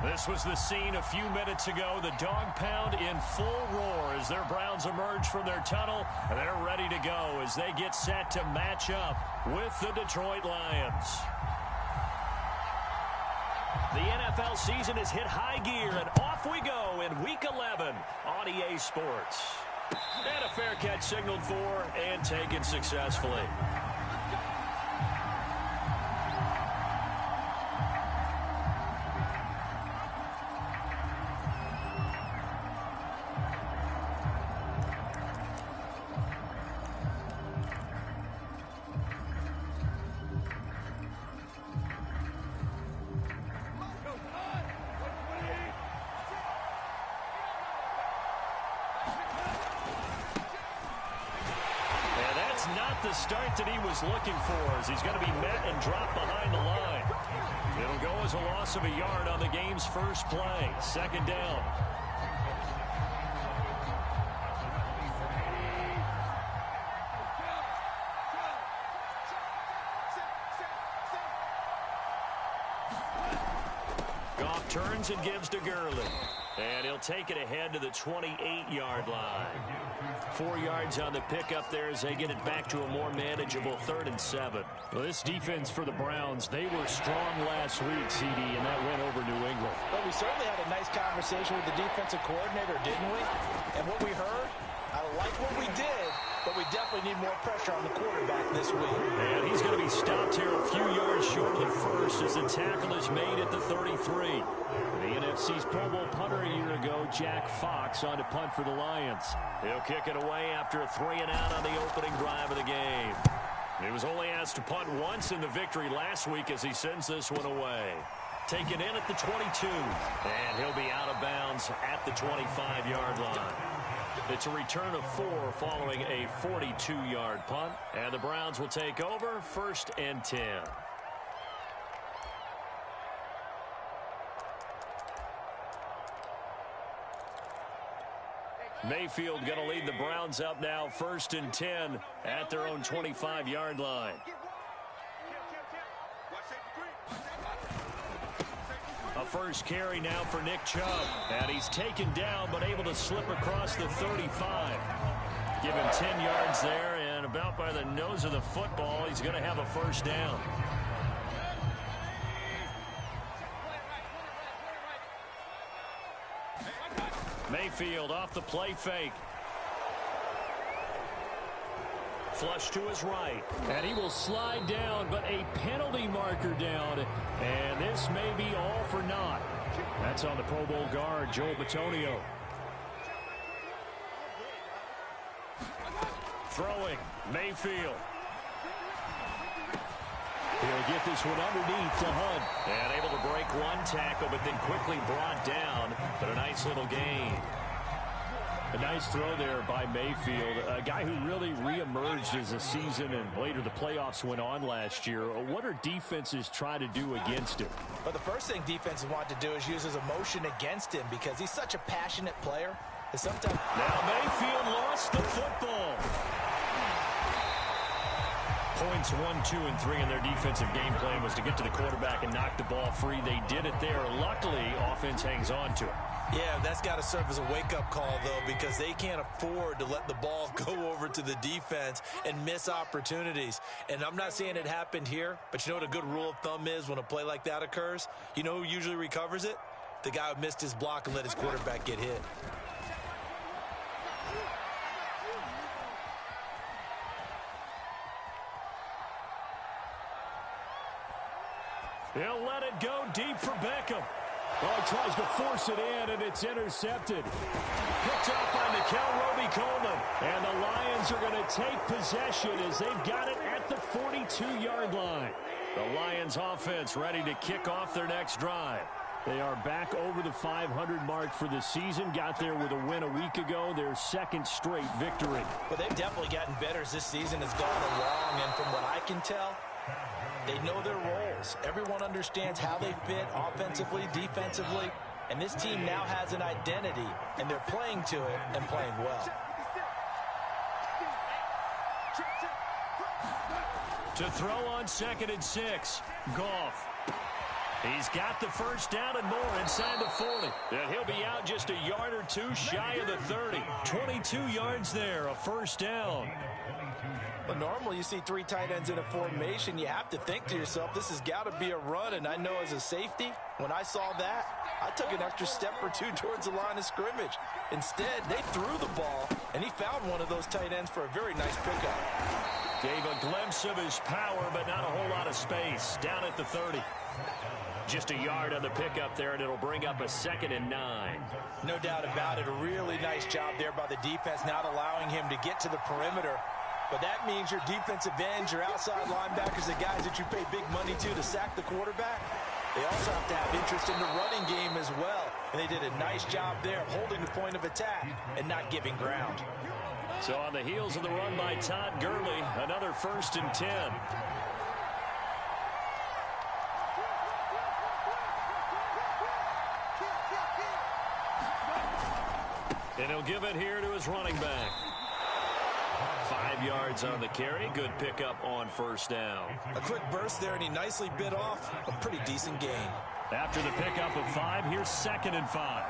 This was the scene a few minutes ago. The dog pound in full roar as their Browns emerge from their tunnel. They're ready to go as they get set to match up with the Detroit Lions. The NFL season has hit high gear, and off we go in Week 11 on EA Sports. And a fair catch signaled for and taken successfully. The start that he was looking for as he's going to be met and dropped behind the line. It'll go as a loss of a yard on the game's first play. Second down. Goff turns and gives to Gurley. And he'll take it ahead to the 28-yard line. 4 yards on the pickup there as they get it back to a more manageable 3rd and 7. Well, this defense for the Browns, they were strong last week, CD, and that went over New England. Well, we certainly had a nice conversation with the defensive coordinator, didn't we? And what we heard, I like what we did, but we definitely need more pressure on the quarterback this week. And he's going to be stopped here a few yards short of the first as the tackle is made at the 33. The NFC's Pro Bowl punter a year ago, Jack Fox, on to punt for the Lions. He'll kick it away after a 3-and-out on the opening drive of the game. He was only asked to punt once in the victory last week as he sends this one away. Taken in at the 22, and he'll be out of bounds at the 25-yard line. It's a return of 4 following a 42-yard punt, and the Browns will take over 1st and 10. Mayfield going to lead the Browns up now 1st and 10 at their own 25-yard line. A first carry now for Nick Chubb. And he's taken down but able to slip across the 35. Give him 10 yards there and about by the nose of the football. He's going to have a first down. Mayfield off the play fake. Flush to his right. And he will slide down, but a penalty marker down. And this may be all for naught. That's on the Pro Bowl guard, Joel Bitonio. Throwing, Mayfield. He'll get this one underneath to Hunt. And able to break one tackle, but then quickly brought down. But a nice little gain. A nice throw there by Mayfield, a guy who really reemerged as the season and later the playoffs went on last year. What are defenses trying to do against him? Well, the first thing defenses want to do is use his emotion against him because he's such a passionate player. And sometimes now Mayfield lost the football. Points 1, 2, and 3 in their defensive game plan was to get to the quarterback and knock the ball free. They did it there. Luckily, offense hangs on to it. Yeah, that's got to serve as a wake-up call, though, because they can't afford to let the ball go over to the defense and miss opportunities. And I'm not saying it happened here, but you know what a good rule of thumb is when a play like that occurs? You know who usually recovers it? The guy who missed his block and let his quarterback get hit. He'll let it go deep for Beckham. Well, he tries to force it in, and it's intercepted. Picked up by Nikel Roby-Coleman. And the Lions are going to take possession as they've got it at the 42-yard line. The Lions offense ready to kick off their next drive. They are back over the 500 mark for the season. Got there with a win a week ago, their second straight victory. Well, they've definitely gotten better as this season has gone along, and from what I can tell, they know their roles. Everyone understands how they fit offensively, defensively, and this team now has an identity, and they're playing to it and playing well. To throw on 2nd and 6, Goff. He's got the first down and more inside the 40. And he'll be out just a yard or two shy of the 30. 22 yards there, a first down. Well, normally you see three tight ends in a formation. You have to think to yourself, this has got to be a run. And I know as a safety, when I saw that, I took an extra step or two towards the line of scrimmage. Instead, they threw the ball, and he found one of those tight ends for a very nice pickup. Gave a glimpse of his power, but not a whole lot of space. Down at the 30. Just a yard on the pickup there, and it'll bring up a 2nd and 9. No doubt about it. A really nice job there by the defense, not allowing him to get to the perimeter. But that means your defensive ends, your outside linebackers, the guys that you pay big money to sack the quarterback, they also have to have interest in the running game as well. And they did a nice job there holding the point of attack and not giving ground. So on the heels of the run by Todd Gurley, another 1st and 10. And he'll give it here to his running back. 5 yards on the carry. Good pickup on first down. A quick burst there, and he nicely bit off a pretty decent gain. After the pickup of 5, here's 2nd and 5.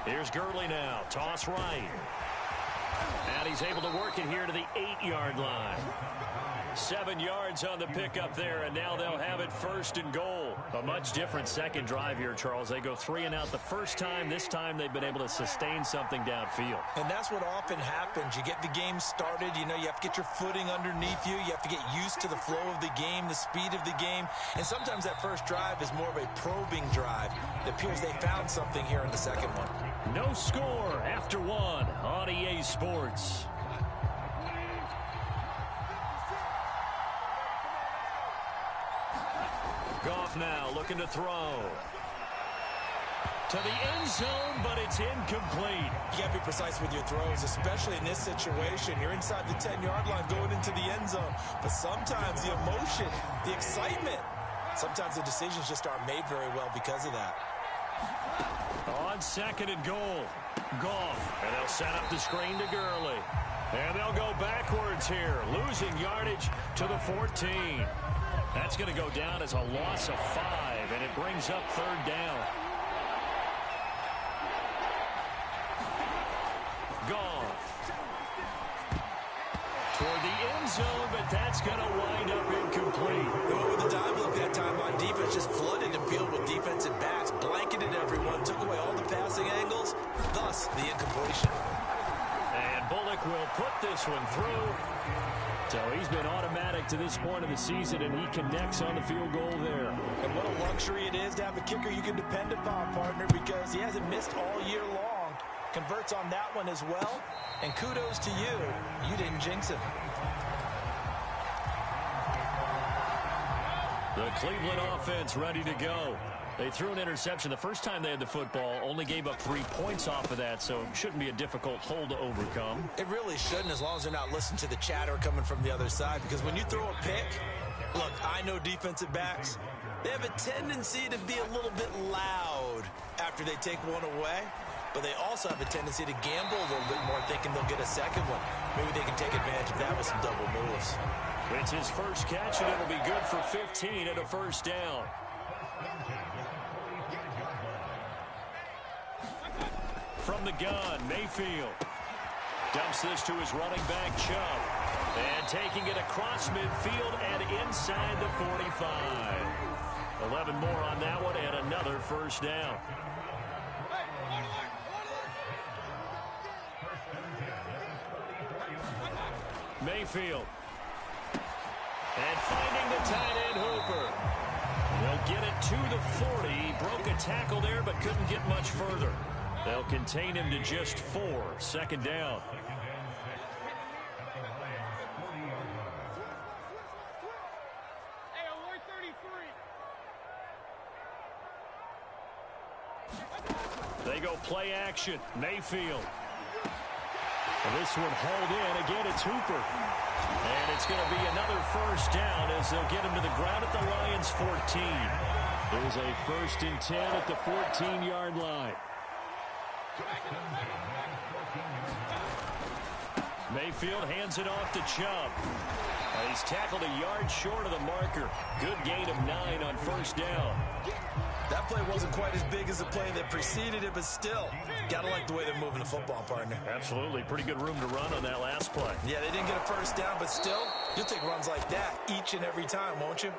Here's Gurley now. Toss right. And he's able to work it here to the 8-yard line. 7 yards on the pickup there, and now they'll have it 1st and goal. A much different second drive here, Charles. They go 3 and out the first time. This time they've been able to sustain something downfield. And that's what often happens. You get the game started. You know, you have to get your footing underneath you. You have to get used to the flow of the game, the speed of the game. And sometimes that first drive is more of a probing drive. It appears they found something here in the second one. No score after 1 on EA Sports. Goff now looking to throw. To the end zone, but it's incomplete. You got to be precise with your throws, especially in this situation. You're inside the 10-yard line going into the end zone. But sometimes the emotion, the excitement, sometimes the decisions just aren't made very well because of that. On 2nd and goal, Goff. And they'll set up the screen to Gurley. And they'll go backwards here, losing yardage to the 14. That's going to go down as a loss of 5, and it brings up 3rd down. Goff. Toward the end zone, but that's going to wind up incomplete. Well, with the dive look that time on defense, just flooded the field with defensive backs, blanketed everyone, took away all the passing angles, thus the incompletion. And Bullock will put this one through. So he's been automatic to this point of the season, and he connects on the field goal there. And what a luxury it is to have a kicker you can depend upon, partner, because he hasn't missed all year long. Converts on that one as well. And kudos to you. You didn't jinx him. The Cleveland offense ready to go. They threw an interception the first time they had the football, only gave up 3 points off of that, so it shouldn't be a difficult hole to overcome. It really shouldn't, as long as they're not listening to the chatter coming from the other side, because when you throw a pick, look, I know defensive backs, they have a tendency to be a little bit loud after they take one away, but they also have a tendency to gamble a little bit more, thinking they'll get a second one. Maybe they can take advantage of that with some double moves. It's his first catch, and it'll be good for 15 and a first down. From the gun, Mayfield dumps this to his running back, Chubb. And taking it across midfield and inside the 45. 11 more on that one and another first down. Mayfield. And finding the tight end Hooper. They'll get it to the 40. He broke a tackle there but couldn't get much further. They'll contain him to just 4. 2nd down. They go play action. Mayfield. And this one hauled in. Again, it's Hooper. And it's going to be another first down as they'll get him to the ground at the Lions' 14. There's a 1st and 10 at the 14-yard line. Mayfield hands it off to Chubb. He's tackled a yard short of the marker. Good gain of 9 on first down. That play wasn't quite as big as the play that preceded it, but still, got to like the way they're moving the football, partner. Absolutely. Pretty good room to run on that last play. Yeah, they didn't get a first down, but still, you'll take runs like that each and every time, won't you?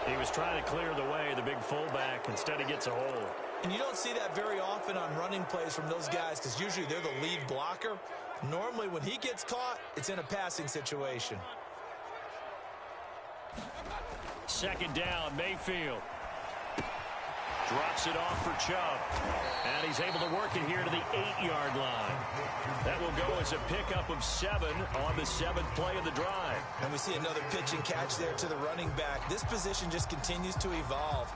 He was trying to clear the way, the big fullback. Instead, he gets a hole. And you don't see that very often on running plays from those guys because usually they're the lead blocker. Normally, when he gets caught, it's in a passing situation. Second down, Mayfield. Drops it off for Chubb. And he's able to work it here to the 8-yard line. That will go as a pickup of 7 on the 7th play of the drive. And we see another pitch and catch there to the running back. This position just continues to evolve.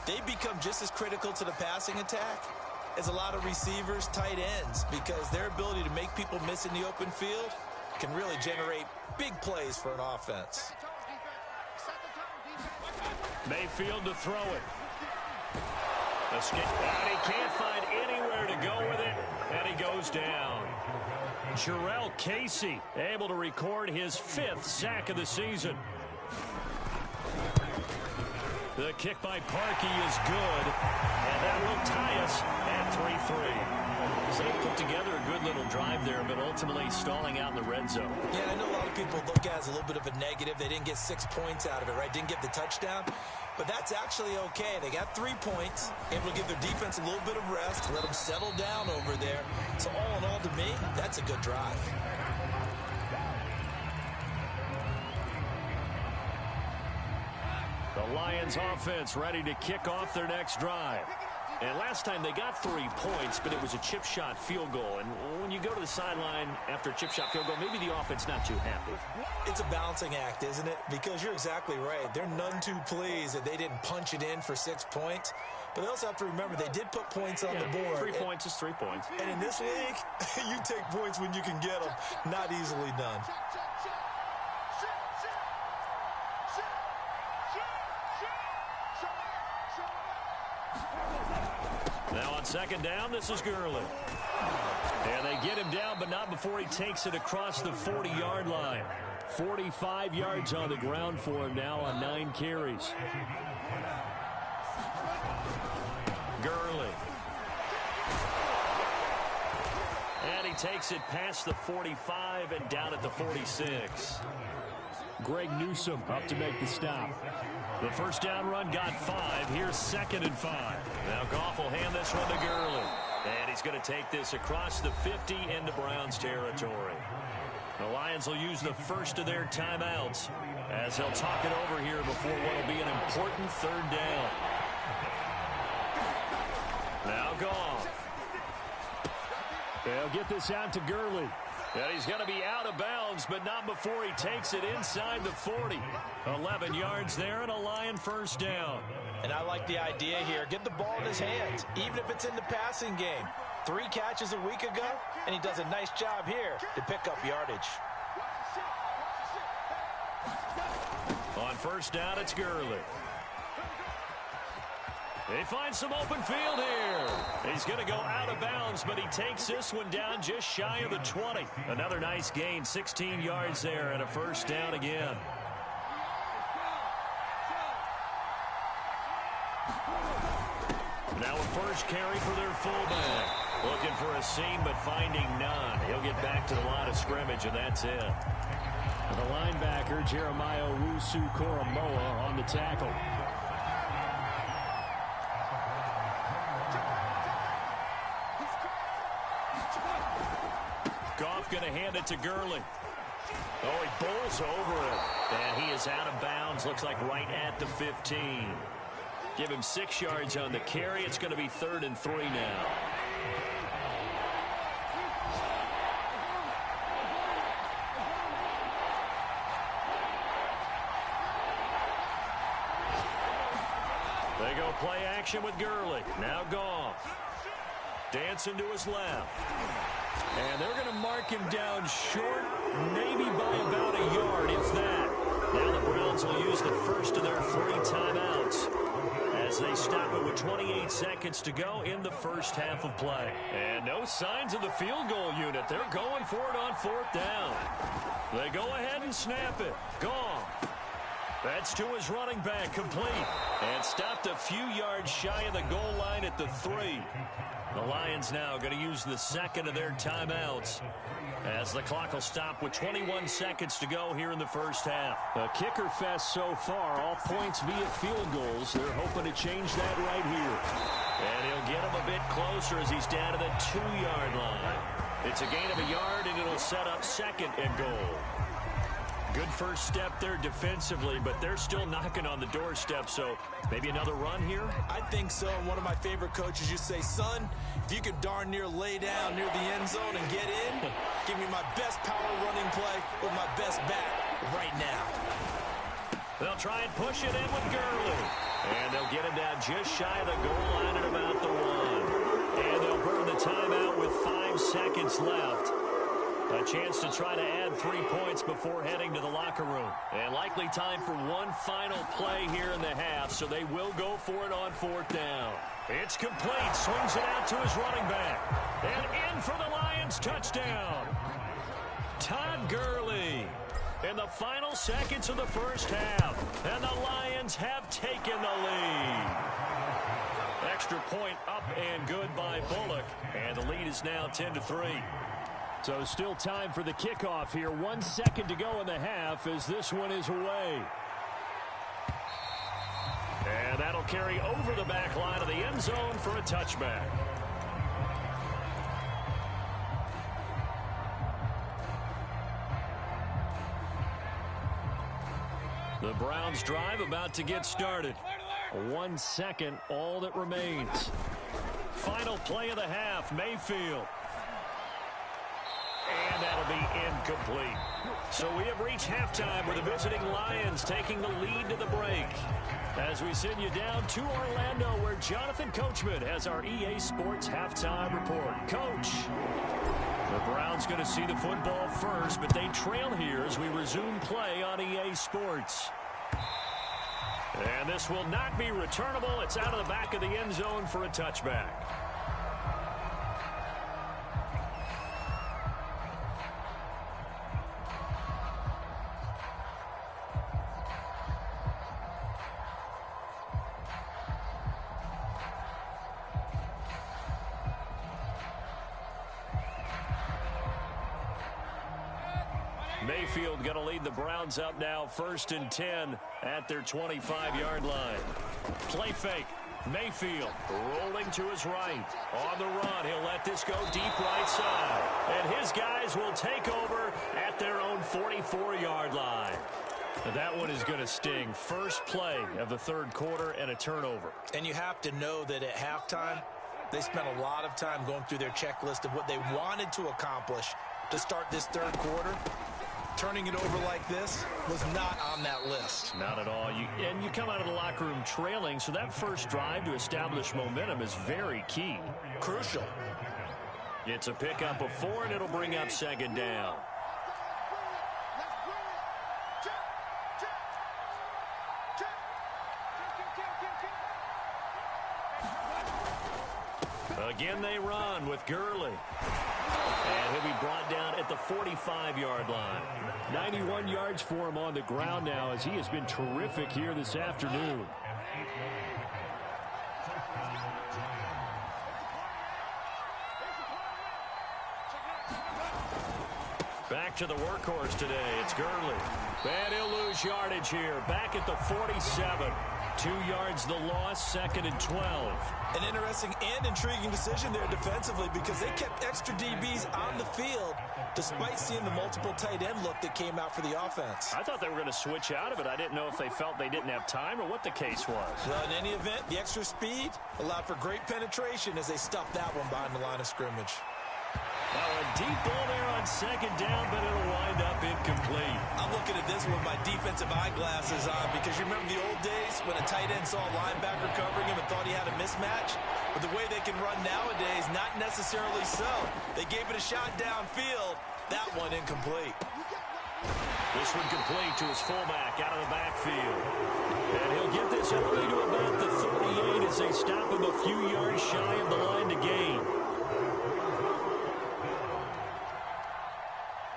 They become just as critical to the passing attack as a lot of receivers, tight ends, because their ability to make people miss in the open field can really generate big plays for an offense. Mayfield to throw it. And he can't find anywhere to go with it, and he goes down. Jurrell Casey able to record his 5th sack of the season. The kick by Parkey is good, and that will tie us at 3-3. So they put together a good little drive there, but ultimately stalling out in the red zone. Yeah, I know a lot of people look at it as a little bit of a negative. They didn't get 6 points out of it, right? Didn't get the touchdown. But that's actually okay. They got 3 points, able to give their defense a little bit of rest, let them settle down over there. So all in all, to me, that's a good drive. The Lions offense ready to kick off their next drive. And last time they got 3 points, but it was a chip shot field goal. And when you go to the sideline after a chip shot field goal, maybe the offense not too happy. It's a balancing act, isn't it? Because you're exactly right. They're none too pleased that they didn't punch it in for 6 points. But they also have to remember they did put points on the board. 3 points is 3 points. And in this league, you take points when you can get them. Not easily done. Now on second down, this is Gurley. And they get him down, but not before he takes it across the 40-yard line. 45 yards on the ground for him now on 9 carries. Gurley. And he takes it past the 45 and down at the 46. Greg Newsome up to make the stop. The first down run got 5. Here's 2nd and 5. Now Goff will hand this one to Gurley. And he's going to take this across the 50 into Browns territory. The Lions will use the first of their timeouts as they'll talk it over here before what will be an important 3rd down. Now Goff. They'll get this out to Gurley. And he's going to be out of bounds, but not before he takes it inside the 40. 11 yards there and a Lion first down. And I like the idea here. Get the ball in his hands, even if it's in the passing game. 3 catches a week ago, and he does a nice job here to pick up yardage. On first down, it's Gurley. They find some open field here. He's going to go out of bounds, but he takes this one down just shy of the 20. Another nice gain, 16 yards there and a first down again. Now a first carry for their fullback. Looking for a seam, but finding none. He'll get back to the line of scrimmage, and that's it. The linebacker, Jeremiah Owusu-Koramoah, on the tackle. Goff going to hand it to Gurley. Oh, he bowls over it. And he is out of bounds. Looks like right at the 15. Give him 6 yards on the carry. It's going to be 3rd and 3 now. They go play action with Gurley. Now Goff. Dancing to his left. And they're going to mark him down short, maybe by about a yard, if that. Now the Browns will use the first of their 3 timeouts as they stop it with 28 seconds to go in the first half of play. And no signs of the field goal unit. They're going for it on fourth down. They go ahead and snap it. Gone. That's to his running back, complete. And stopped a few yards shy of the goal line at the 3. The Lions now going to use the second of their timeouts as the clock will stop with 21 seconds to go here in the first half. A kicker fest so far, all points via field goals. They're hoping to change that right here. And he'll get him a bit closer as he's down to the 2-yard line. It's a gain of a yard, and it'll set up second and goal. Good first step there defensively, but they're still knocking on the doorstep, so maybe another run here? I think so. And one of my favorite coaches used to say, son, if you could darn near lay down near the end zone and get in, give me my best power running play with my best back right now. They'll try and push it in with Gurley. And they'll get him down just shy of the goal line at about the 1. And they'll burn the timeout with 5 seconds left. A chance to try to add 3 points before heading to the locker room. And likely time for one final play here in the half, so they will go for it on fourth down. It's complete. Swings it out to his running back. And in for the Lions touchdown. Todd Gurley in the final seconds of the first half. And the Lions have taken the lead. Extra point up and good by Bullock. And the lead is now 10-3. So still time for the kickoff here. 1 second to go in the half as this one is away. And that'll carry over the back line of the end zone for a touchback. The Browns drive about to get started. 1 second, all that remains. Final play of the half, Mayfield. And that'll be incomplete. So we have reached halftime with the visiting Lions taking the lead to the break. As we send you down to Orlando, where Jonathan Coachman has our EA Sports halftime report. Coach, the Browns going to see the football first, but they trail here as we resume play on EA Sports. And this will not be returnable. It's out of the back of the end zone for a touchback. Mayfield going to lead the Browns up now, 1st and 10 at their 25-yard line. Play fake. Mayfield rolling to his right. On the run, he'll let this go deep right side. And his guys will take over at their own 44-yard line. That one is going to sting. First play of the third quarter and a turnover. And you have to know that at halftime, they spent a lot of time going through their checklist of what they wanted to accomplish to start this third quarter. Turning it over like this was not on that list. Not at all. And you come out of the locker room trailing, so that first drive to establish momentum is very key. Crucial. It's a pickup of 4, and it'll bring up second down. Again, they run with Gurley. And he'll be brought down at the 45-yard line. 91 yards for him on the ground now as he has been terrific here this afternoon. Back to the workhorse today. It's Gurley. And he'll lose yardage here. Back at the 47. 2 yards the loss, 2nd and 12. An interesting and intriguing decision there defensively because they kept extra DBs on the field despite seeing the multiple tight end look that came out for the offense. I thought they were going to switch out of it. I didn't know if they felt they didn't have time or what the case was. Well, in any event, the extra speed allowed for great penetration as they stuffed that one behind the line of scrimmage. Now a deep ball there on second down, but it'll wind up incomplete. I'm looking at this with my defensive eyeglasses on because you remember the old days when a tight end saw a linebacker covering him and thought he had a mismatch? But the way they can run nowadays, not necessarily so. They gave it a shot downfield. That one incomplete. This one complete to his fullback out of the backfield. And he'll get this only to about the 38 as they stop him a few yards shy of the line to gain.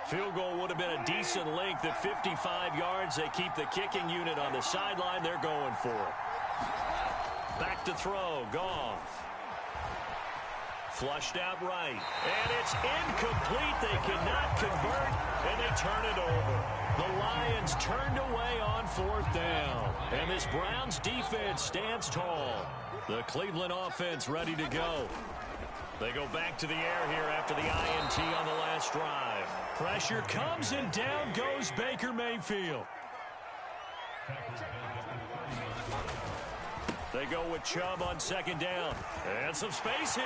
Field goal would have been a decent length at 55 yards. They keep the kicking unit on the sideline. They're going for it. Back to throw. Goff. Flushed out right. And it's incomplete. They cannot convert, and they turn it over. The Lions turned away on 4th down. And this Browns defense stands tall. The Cleveland offense ready to go. They go back to the air here after the INT on the last drive. Pressure comes, and down goes Baker Mayfield. They go with Chubb on 2nd down. And some space here.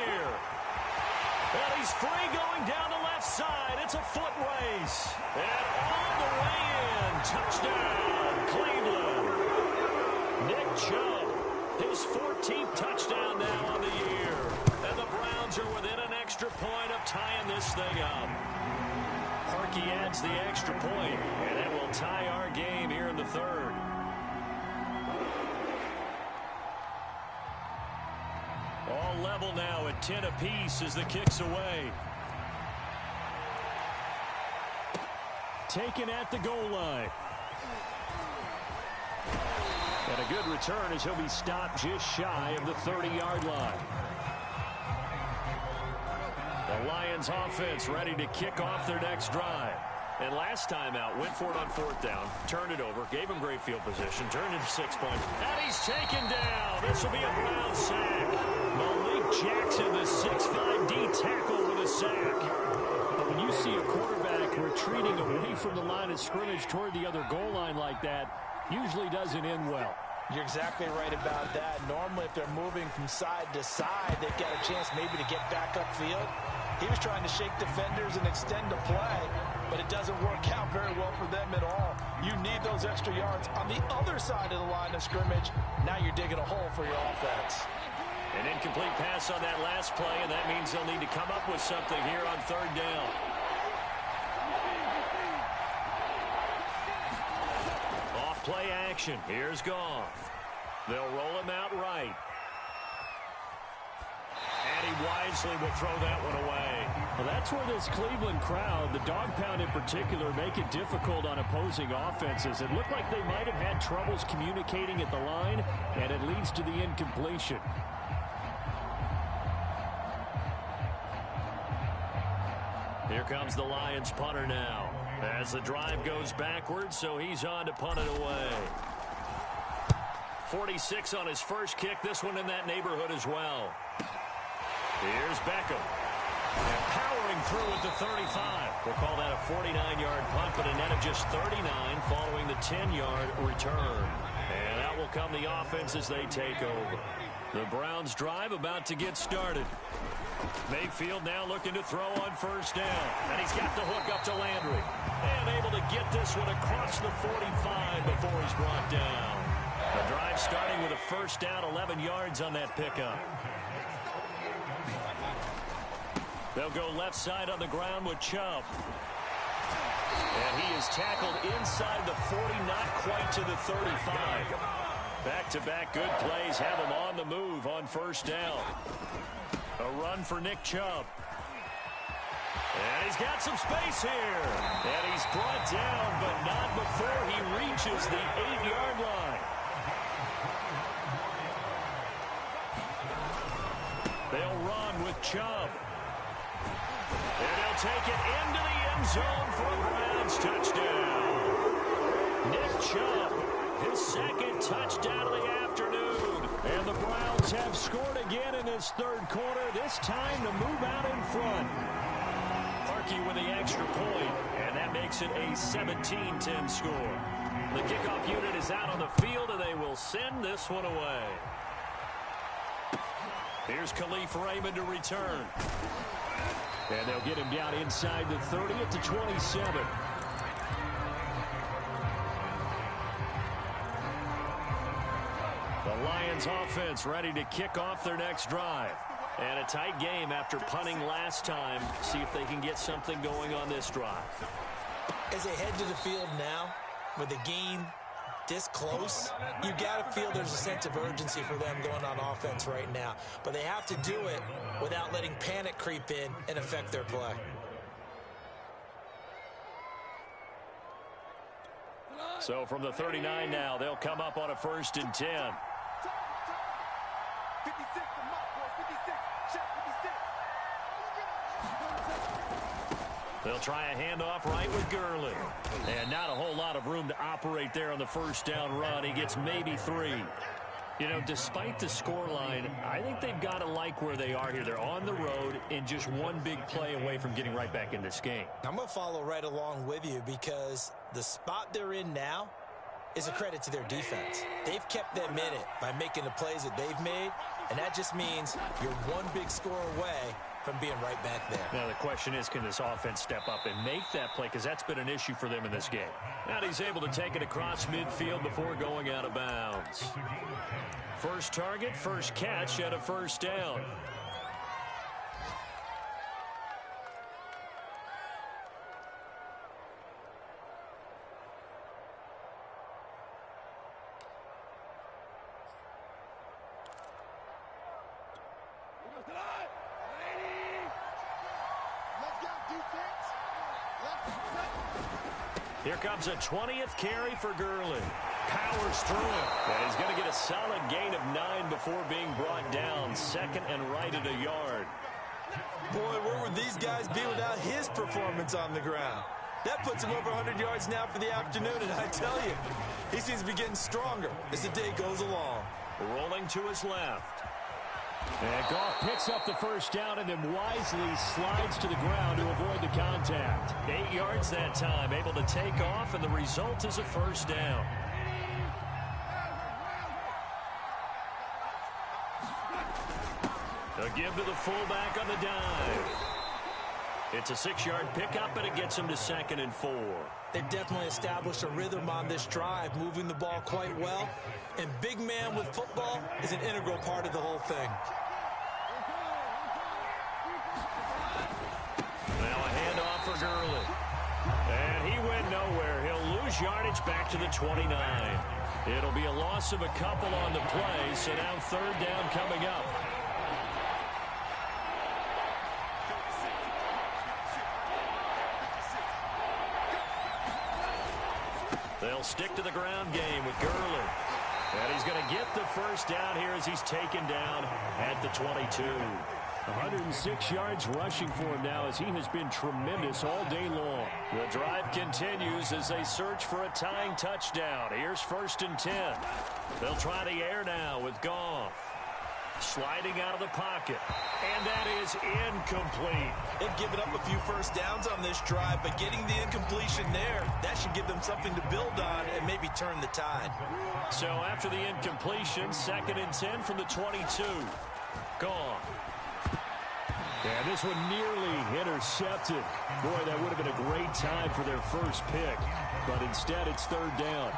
And he's free going down the left side. It's a foot race. And all the way in. Touchdown, Cleveland. Nick Chubb, his 14th touchdown now on the year. And the Browns are within an extra point of tying this thing up. Parkey adds the extra point, and that will tie our game here in the 3rd. All level now at 10 apiece as the kick's away. Taken at the goal line. And a good return as he'll be stopped just shy of the 30-yard line. The Lions offense ready to kick off their next drive. And last time out, went for it on 4th down, turned it over, gave him great field position, turned it to 6 points. And he's taken down. This will be a Brown sack. Malik Jackson, the 6'5" D tackle with a sack. But when you see a quarterback retreating away from the line of scrimmage toward the other goal line like that, usually doesn't end well. You're exactly right about that. Normally, if they're moving from side to side, they've got a chance maybe to get back upfield. He was trying to shake defenders and extend the play, but it doesn't work out very well for them at all. You need those extra yards on the other side of the line of scrimmage. Now you're digging a hole for your offense. An incomplete pass on that last play, and that means they'll need to come up with something here on 3rd down. Off play action. Here's Goff. They'll roll him out right. And he wisely will throw that one away. Well, that's where this Cleveland crowd, the dog pound in particular, make it difficult on opposing offenses. It looked like they might have had troubles communicating at the line, and it leads to the incompletion. Here comes the Lions punter now. As the drive goes backwards, so he's on to punt it away. 46 on his first kick. This one in that neighborhood as well. Here's Beckham. And powering through at the 35. We'll call that a 49-yard punt, but a net of just 39 following the 10-yard return. And out will come the offense as they take over. The Browns drive about to get started. Mayfield now looking to throw on 1st down. And he's got the hook up to Landry. And able to get this one across the 45 before he's brought down. The drive starting with a 1st down, 11 yards on that pickup. They'll go left side on the ground with Chubb. And he is tackled inside the 40, not quite to the 35. Back-to-back good plays have him on the move on 1st down. A run for Nick Chubb. And he's got some space here. And he's brought down, but not before he reaches the 8-yard line. They'll run with Chubb. And he'll take it into the end zone for a Browns touchdown. Nick Chubb, his 2nd touchdown of the afternoon. And the Browns have scored again in this 3rd quarter, this time to move out in front. Parkey with the extra point, and that makes it a 17-10 score. The kickoff unit is out on the field, and they will send this one away. Here's Khalif Raymond to return. And they'll get him down inside the 30 at the 27. The Lions offense ready to kick off their next drive. And a tight game after punting last time. See if they can get something going on this drive. As they head to the field now, with a gain this close, you got to feel there's a sense of urgency for them going on offense right now. But they have to do it without letting panic creep in and affect their play. So from the 39 now, they'll come up on a 1st and 10. They'll try a handoff right with Gurley. And not a whole lot of room to operate there on the 1st down run. He gets maybe 3. You know, despite the scoreline, I think they've got to like where they are here. They're on the road and just one big play away from getting right back in this game. I'm going to follow right along with you because the spot they're in now is a credit to their defense. They've kept them in it by making the plays that they've made, and that just means you're one big score away from being right back there. Now the question is, can this offense step up and make that play? Because that's been an issue for them in this game. Now he's able to take it across midfield before going out of bounds. First target, first catch, and a 1st down. Here comes a 20th carry for Gurley. Powers through it. And he's going to get a solid gain of 9 before being brought down. 2nd and right at a yard. Boy, where would these guys be without his performance on the ground? That puts him over 100 yards now for the afternoon, and I tell you, he seems to be getting stronger as the day goes along. Rolling to his left. And Goff picks up the 1st down and then wisely slides to the ground to avoid the contact. 8 yards that time, able to take off, and the result is a 1st down. A give to the fullback on the dive. It's a 6-yard pickup, and it gets him to 2nd and 4. They've definitely established a rhythm on this drive, moving the ball quite well. And big man with football is an integral part of the whole thing. Now a handoff for Gurley. And he went nowhere. He'll lose yardage back to the 29. It'll be a loss of a couple on the play, so now 3rd down coming up. They'll stick to the ground game with Gurley. And he's going to get the 1st down here as he's taken down at the 22. 106 yards rushing for him now as he has been tremendous all day long. The drive continues as they search for a tying touchdown. Here's 1st and 10. They'll try the air now with Goff. Sliding out of the pocket. And that is incomplete. They've given up a few 1st downs on this drive, but getting the incompletion there, that should give them something to build on and maybe turn the tide. So after the incompletion, 2nd and 10 from the 22. Gone. And this one nearly intercepted. Boy, that would have been a great time for their first pick. But instead, it's 3rd down.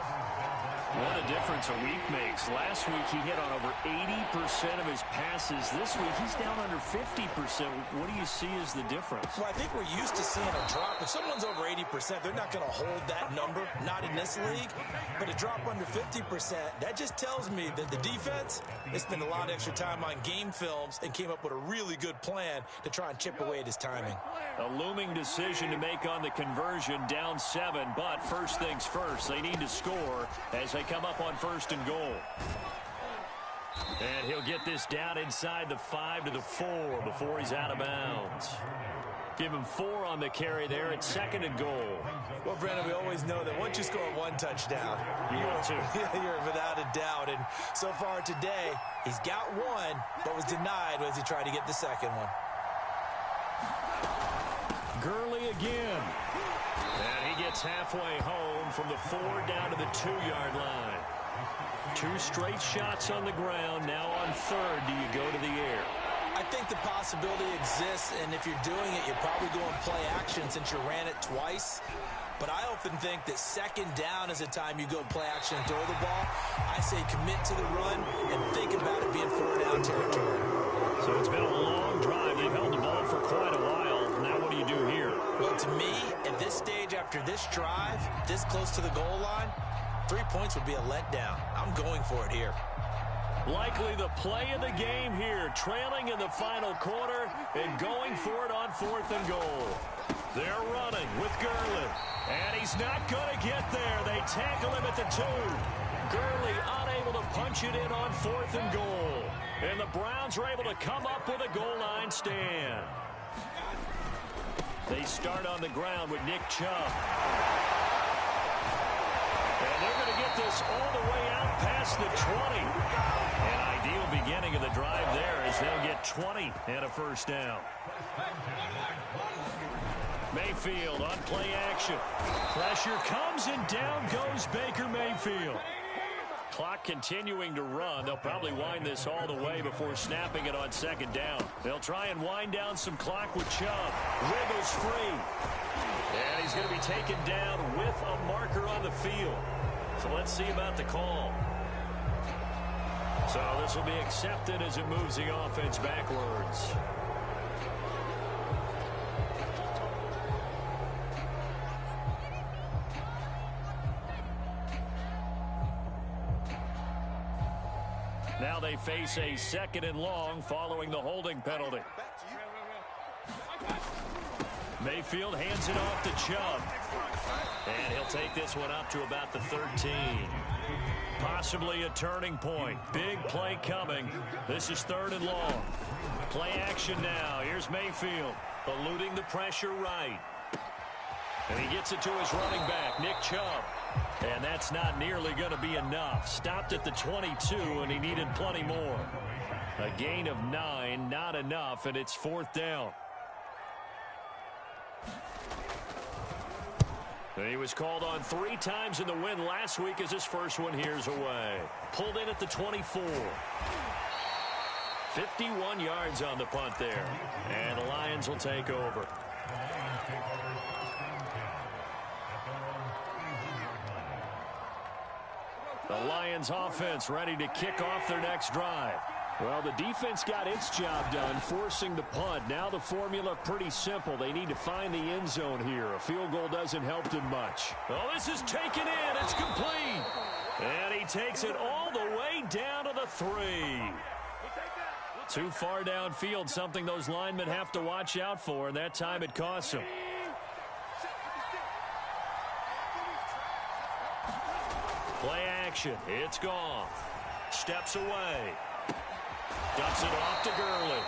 What a difference a week makes. Last week, he hit on over 80% of his passes. This week, he's down under 50%. What do you see as the difference? Well, I think we're used to seeing a drop. If someone's over 80%, they're not going to hold that number, not in this league. But a drop under 50%, that just tells me that the defense has spent a lot of extra time on game films and came up with a really good plan to try and chip away at his timing. A looming decision to make on the conversion, down 7. But first things first, they need to score as they come up on 1st and goal. And he'll get this down inside the 5 to the 4 before he's out of bounds. Give him 4 on the carry there at 2nd and goal. Well, Brennan, we always know that once you score 1 touchdown, you're without a doubt. And so far today, he's got 1, but was denied as he tried to get the 2nd one. Gurley again. And he gets halfway home from the 4 down to the 2-yard line. 2 straight shots on the ground. Now on 3rd, do you go to the air? I think the possibility exists, and if you're doing it, you're probably going play action since you ran it twice. But I often think that 2nd down is the time you go play action and throw the ball. I say commit to the run and think about it being 4-down territory. So it's been a long drive. They've held the ball for quite a while. Now what do you do here? Well, to me, at this stage after this drive, this close to the goal line, 3 points would be a letdown. I'm going for it here. Likely the play of the game here, trailing in the final quarter and going for it on 4th and goal. They're running with Gurley, and he's not going to get there. They tackle him at the 2. Gurley unable to punch it in on 4th and goal. And the Browns are able to come up with a goal line stand. They start on the ground with Nick Chubb. And they're going to get this all the way out past the 20. An ideal beginning of the drive there as they'll get 20 and a first down. Mayfield on play action. Pressure comes and down goes Baker Mayfield. Clock continuing to run. They'll probably wind this all the way before snapping it on 2nd down. They'll try and wind down some clock with Chubb. Wiggles free. And he's going to be taken down with a marker on the field. So let's see about the call. So this will be accepted as it moves the offense backwards. Now they face a 2nd and long following the holding penalty. Mayfield hands it off to Chubb. And he'll take this one up to about the 13. Possibly a turning point. Big play coming. This is 3rd and long. Play action now. Here's Mayfield eluding the pressure right. And he gets it to his running back, Nick Chubb. And that's not nearly going to be enough. Stopped at the 22, and he needed plenty more. A gain of 9, not enough, and it's 4th down. And he was called on 3 times in the win last week as his first one here's away. Pulled in at the 24. 51 yards on the punt there. And the Lions will take over. The Lions offense ready to kick off their next drive. Well, the defense got its job done, forcing the punt. Now the formula pretty simple. They need to find the end zone here. A field goal doesn't help them much. Oh, this is taken in. It's complete. And he takes it all the way down to the 3. Too far downfield, something those linemen have to watch out for, and that time it costs them. Play action. It's Goff. Steps away. Dumps it off to Gurley.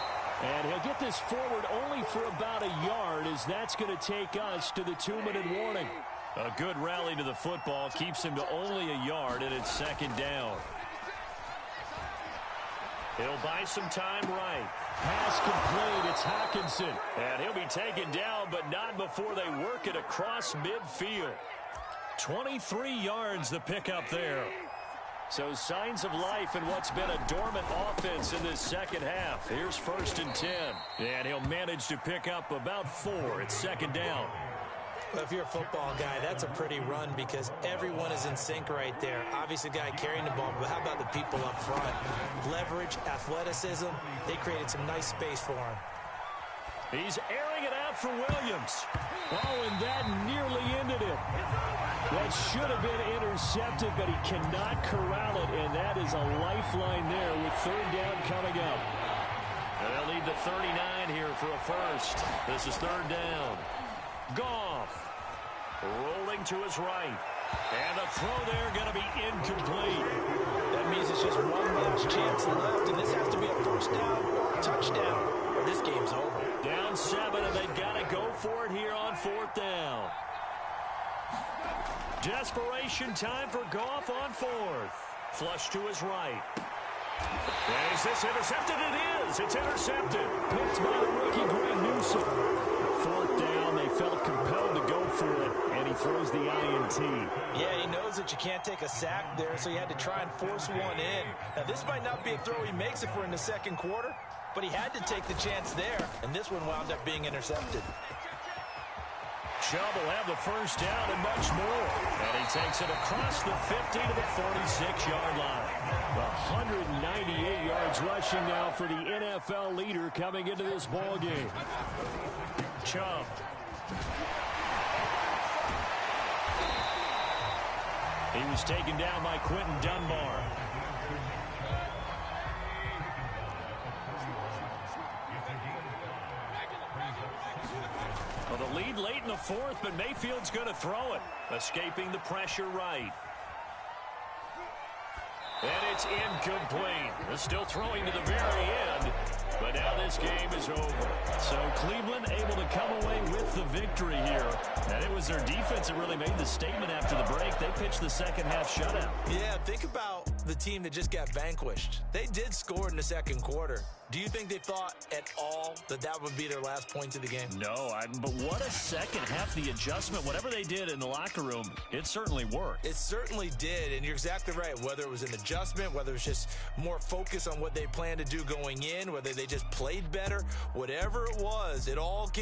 And he'll get this forward only for about a yard, as that's going to take us to the 2-minute warning. A good rally to the football keeps him to only a yard, and it's 2nd down. He'll buy some time right. Pass complete. It's Hockenson. And he'll be taken down, but not before they work it across midfield. 23 yards the pickup there. So signs of life in what's been a dormant offense in this second half. Here's 1st and 10. And he'll manage to pick up about 4. It's 2nd down. Well, if you're a football guy, that's a pretty run because everyone is in sync right there. Obviously, the guy carrying the ball, but how about the people up front? Leverage, athleticism, they created some nice space for him. He's airing it out for Williams. Oh, and that nearly ended it. That should have been intercepted, but he cannot corral it, and that is a lifeline there with 3rd down coming up. And they'll need the 39 here for a first. This is 3rd down. Goff rolling to his right. And the throw there going to be incomplete. That means it's just one last chance left, and this has to be a 1st down or a touchdown, or this game's over. Down 7, and they've got to go for it here on 4th down. Desperation time for Goff on 4th. Flush to his right. And is this intercepted? It is. It's intercepted. Picked by the rookie Greg Newsome. 4th down. They felt compelled to go for it, and he throws the INT. Yeah, he knows that you can't take a sack there, so he had to try and force one in. Now, this might not be a throw he makes if we're in the 2nd quarter, but he had to take the chance there, and this one wound up being intercepted. Chubb will have the 1st down and much more. And he takes it across the 50 to the 46-yard line. 198 yards rushing now for the NFL leader coming into this ball game. Chubb. He was taken down by Quentin Dunbar. Well, the lead late in the fourth, but Mayfield's going to throw it. Escaping the pressure right. And it's incomplete. They're still throwing to the very end, but now this game is over. So Cleveland able to come away with the victory here. And it was their defense that really made the statement after the break. They pitched the second half shutout. Yeah, think about the team that just got vanquished. They did score in the second quarter. Do you think they thought at all that that would be their last point of the game? No, but what a second half. The adjustment, whatever they did in the locker room, it certainly worked. It certainly did, and you're exactly right. Whether it was an adjustment, whether it was just more focus on what they planned to do going in, whether they just played better, whatever it was, it all came